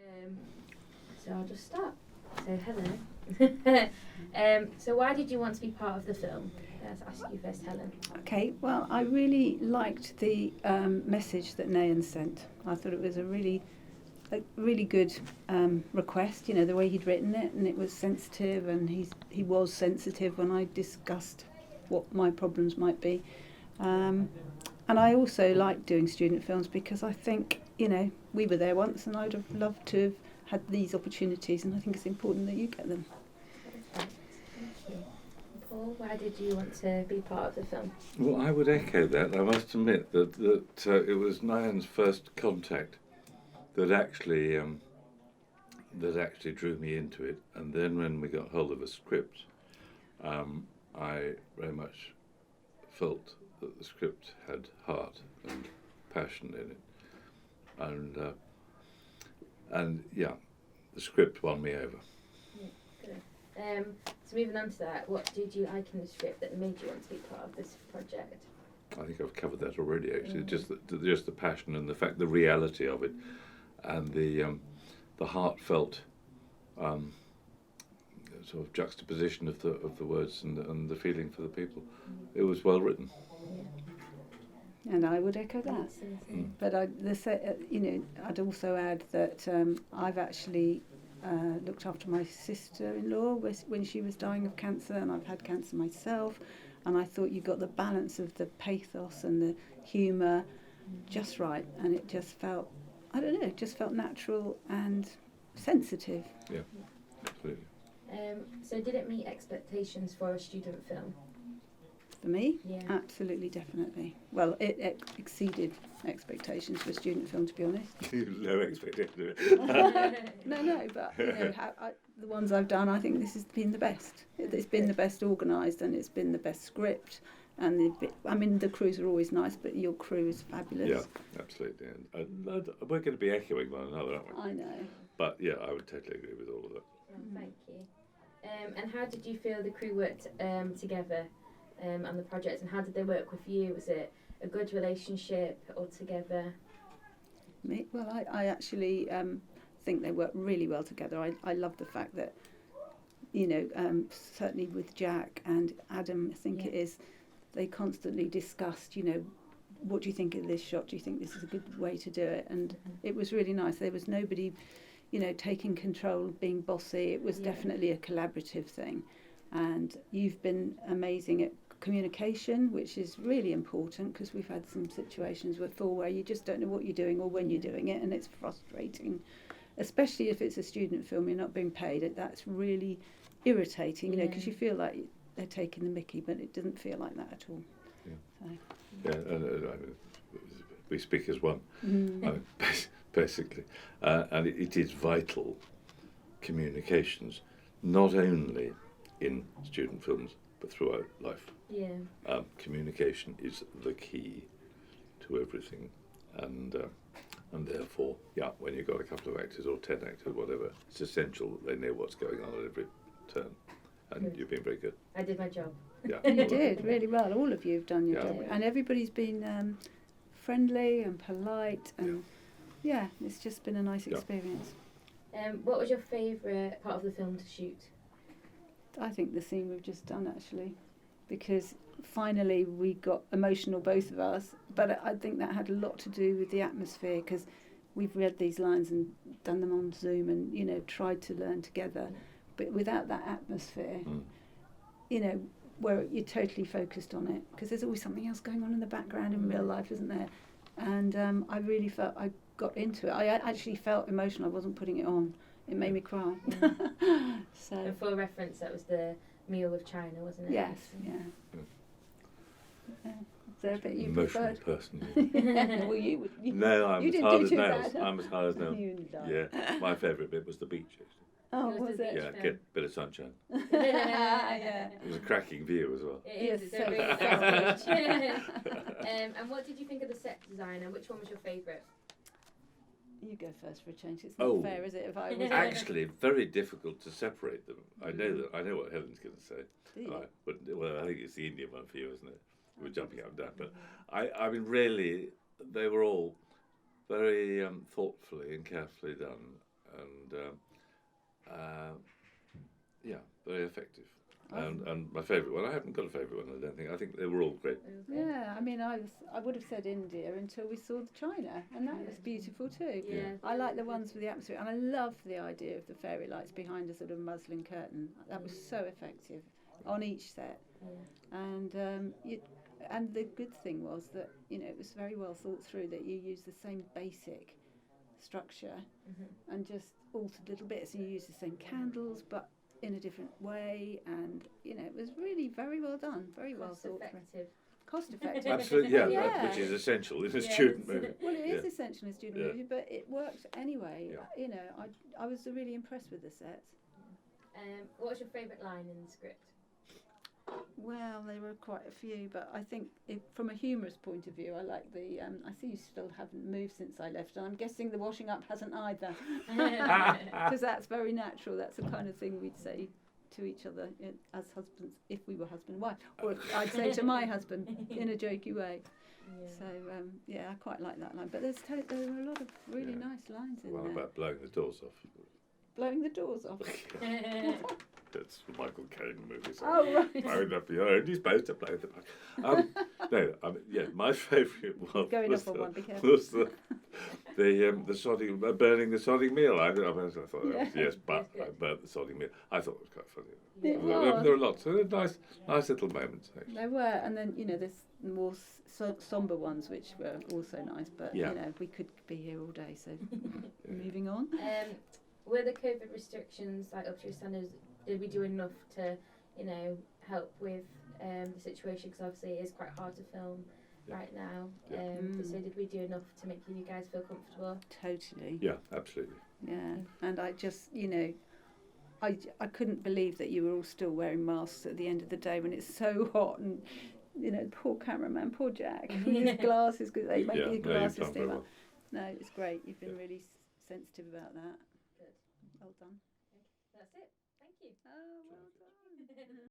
Um, so I'll just start. So hello. So why did you want to be part of the film? Let's ask you first, Helen. Okay, well, I really liked the message that Nayan sent. I thought it was a really good request. You know, the way he'd written it, and it was sensitive, and he was sensitive when I discussed what my problems might be. And I also like doing student films because I think, you know, we were there once, and I'd have loved to have had these opportunities, and I think it's important that you get them. Thank you. Paul, why did you want to be part of the film? Well, I would echo that. I must admit that it was Nayan's first contact that actually drew me into it. And then when we got hold of a script, I very much felt that the script had heart and passion in it, and yeah, the script won me over. Yeah, good. So moving on to that, what did you like in the script that made you want to be part of this project? I think I've covered that already. Actually, just the passion and the reality of it, and the heartfelt sort of juxtaposition of the words and the feeling for the people. It was well written. And I would echo that. But I'd also add that I've actually looked after my sister-in-law when she was dying of cancer, and I've had cancer myself, and I thought you got the balance of the pathos and the humour just right, and it just felt, I don't know, it just felt natural and sensitive. Yeah, absolutely. So did it meet expectations for a student film? For me, Yeah. Absolutely, definitely. Well, it exceeded expectations for a student film, to be honest. No expectation. No, but you know, the ones I've done, I think this has been the best. It's been the best organised, and it's been the best script. And the crews are always nice, but your crew is fabulous. Yeah, absolutely. And we're going to be echoing one another, aren't we? I know. But yeah, I would totally agree with all of that. Thank you. And how did you feel the crew worked together on the project, and how did they work with you? Was it a good relationship altogether? Well, I actually think they work really well together. I love the fact that, you know, certainly with Jack and Adam, I think it is, they constantly discussed, you know, what do you think of this shot? Do you think this is a good way to do it? And it was really nice. There was nobody, you know, taking control, being bossy. It was definitely a collaborative thing. And you've been amazing at communication, which is really important, because we've had some situations before where you just don't know what you're doing or when you're doing it, and it's frustrating, especially if it's a student film, you're not being paid. That's really irritating, you know, because you feel like they're taking the mickey, but it doesn't feel like that at all. We speak as one, basically, and it is vital communications, not only in student films but throughout life. Communication is the key to everything, and therefore, when you've got a couple of actors or 10 actors, whatever, it's essential that they know what's going on at every turn. And you've been very good. I did my job. Yeah, you did really well. All of you have done your job, and everybody's been friendly and polite, and it's just been a nice experience. What was your favourite part of the film to shoot? I think the scene we've just done, actually, because finally we got emotional, both of us, but I think that had a lot to do with the atmosphere, because we've read these lines and done them on Zoom and, you know, tried to learn together, but without that atmosphere, you know, where you're totally focused on it, because there's always something else going on in the background in real life, isn't there? And I really felt I got into it. I actually felt emotional. I wasn't putting it on. It made me cry. So. And for reference, that was the meal with China, wasn't it? Yes, yeah. Is there a bit you emotional preferred? person. Well, you No, I'm you as didn't hard do as too nails. bad. I'm as hard as nails. You don't. Yeah, my favourite bit was the beach, actually. Oh, It was was the it? beach. Yeah, get a bit of sunshine. Yeah. It was a cracking view as well. It is. Yes, It's a so really nice beach. And what did you think of the set design, and which one was your favourite? You go first for a change. It's not fair, is it? If I was Actually, very difficult to separate them. I know what Helen's going to say. I think it's the Indian one for you, isn't it? We're jumping up and down, but I mean, really, they were all very thoughtfully and carefully done. and yeah, very effective. And my favourite one, I haven't got a favourite one, I don't think. I think they were all great. Yeah, I mean, I would have said India until we saw the China, and that was beautiful too. Yeah. I like the ones with the atmosphere, and I love the idea of the fairy lights behind a sort of muslin curtain. That was so effective on each set. Yeah. And the good thing was that, you know, it was very well thought through, that you use the same basic structure and just altered little bits, and you use the same candles but in a different way, and you know, it was really very well done, very well thought through. Cost effective. Absolutely, yeah. Which is essential in a student movie. Well, it is essential in a student movie, but it worked anyway. Yeah. You know, I was really impressed with the sets. What was your favourite line in the script? Well, there were quite a few, but I think from a humorous point of view, I like the. I see you still haven't moved since I left, and I'm guessing the washing up hasn't either, because that's very natural. That's the kind of thing we'd say to each other as husbands, if we were husband and wife, or I'd say to my husband in a jokey way. Yeah. So I quite like that line. But there were a lot of really nice lines in there. One about blowing the doors off. Blowing the doors off. That's the Michael Caine movie. So oh right. Blowing up your own, you're supposed to blow the back. My favourite one Going was, off on one, be careful. was the sodding, burning the sodding meal. I thought yes, but I burnt the sodding meal. I thought it was quite funny. It There were lots. There were nice little moments. Actually. There were, and then, you know, there's more sombre ones which were also nice, but you know, we could be here all day. So moving on. Were the COVID restrictions like up to your standards? Did we do enough to, you know, help with the situation? Because obviously it is quite hard to film right now. So did we do enough to make you guys feel comfortable? Totally. Yeah, absolutely. Yeah, and I just, you know, I couldn't believe that you were all still wearing masks at the end of the day when it's so hot, and you know, poor cameraman, poor Jack, with his glasses, because they make his glasses steam up. No, it's great. You've been really sensitive about that. Good. Well done. That's it. Thank you. Oh, well done.